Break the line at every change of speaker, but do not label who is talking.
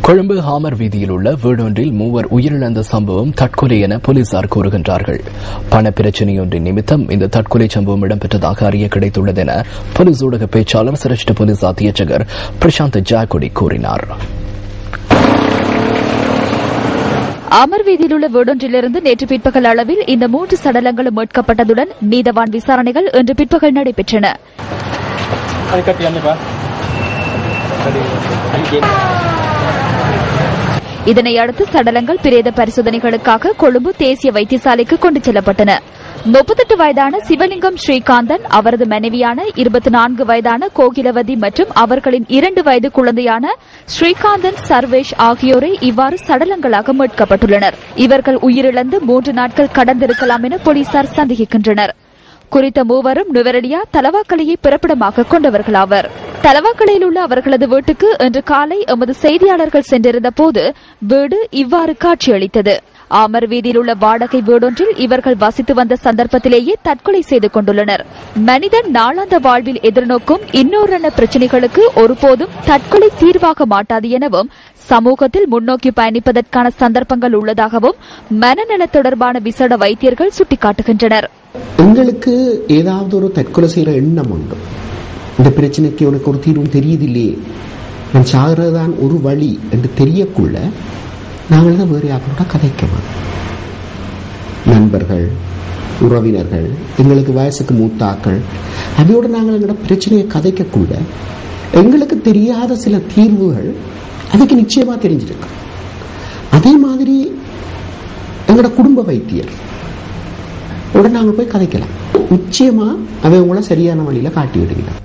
Colombo hammer வீதியில் உள்ள வீடொன்றில் மூவர் உயிரிழந்த சம்பவம் தற்கொலை என போலீசார் கூறுகின்றார்கள். பண பிரச்சினையொன்றின் நிமித்தம் இந்த தற்கொலை சம்பவம் இடம்பெற்றதாக அறிய கிடைத்துள்ளது என போலீஸ் ஊடக பேச்சாளர் சிரேஷ்ட போலீஸ் அத்தியட்சகர் பிரசாந்த் ஜாக்குடி கூறினார்.
அமர் வீதியில் உள்ள வீடொன்றிலிருந்து நேற்று பிற்பகல் அளவில் இந்த 3 சடலங்களும் மீட்கப்பட்டதுடன் நீதவான் விசாரணைகள் இன்று பிற்பகல் நடைபெற்றன. இதனையடுத்து சடலங்கள் பிரேத பரிசோதனைகளுக்காக கொழும்பு தேசிய வைத்தியசாலைக்கு கொண்டு செல்லப்பட்டன. 38 வயதான சிவலிங்கம் ஸ்ரீகாந்தன், அவரது மனைவியான 24 வயதான கோகிலவதி மற்றும் அவர்களின் 2 வயது குழந்தையான ஸ்ரீகாந்தன் சர்வேஷ் ஆகியோரை இவ்வாறு சடலங்களாக மீட்கப்பட்டுள்ளனர். இவர்கள் உயிரிழந்து 3 நாட்கள் கடந்திருக்கலாம் என போலீசார் சந்தேகிக்கின்றனர். குறித்த மூவரும் நுவரெலியா தலவாக்கலையை பிறப்பிடமாக கொண்டவர்களாவர். தலவாக்கலையில் உள்ள அவர்களது வீட்டுக்கு இன்று காலை எமது செய்தியாளர்கள் சென்றிருந்த போது வீடு இவ்வாறு காட்சியளித்தது. ஆமர் வீதியில் உள்ள வாடகை வீடொன்றில் இவர்கள் வசித்து வந்த சந்தர்ப்பத்திலேயே தற்கொலை செய்து கொண்டுள்ளனர். மனிதன் நாளாந்த வாழ்வில் எதிர்நோக்கும் இன்னொரு பிரச்சினைகளுக்கு ஒருபோதும் தற்கொலை தீர்வாக மாட்டாது எனவும் சமூகத்தில் முன்னோக்கி பயணிப்பதற்கான சந்தர்ப்பங்கள் உள்ளதாகவும் மனநல தொடர்பான விசேட வைத்தியர்கள் சுட்டிக்காட்டுகின்றனர்.
எங்களுக்கு ஏதாவது ஒரு தற்கொலை செய்யற எண்ணம் உண்டு. இந்த பிரச்சனைக்கு உனக்கு ஒரு தீர்வும் தெரியுதில்லையே, நான் சாகிறதான் ஒரு வழி என்று தெரியக்குள்ள நாங்கள் தான் வேறு யாரோட கதைக்கணும். நண்பர்கள், உறவினர்கள், எங்களுக்கு வயசுக்கு மூத்தாக்கள், அவையோடு நாங்கள் எங்களோட பிரச்சனையை கதைக்கக்குள்ள எங்களுக்கு தெரியாத சில தீர்வுகள் அதுக்கு நிச்சயமா தெரிஞ்சிருக்கு. அதே மாதிரி எங்களோட குடும்ப வைத்தியர் உடனே நாங்கள் போய் கதைக்கலாம். நிச்சயமா அவை உங்களை சரியான வழியில காட்டி விடுகிறார்.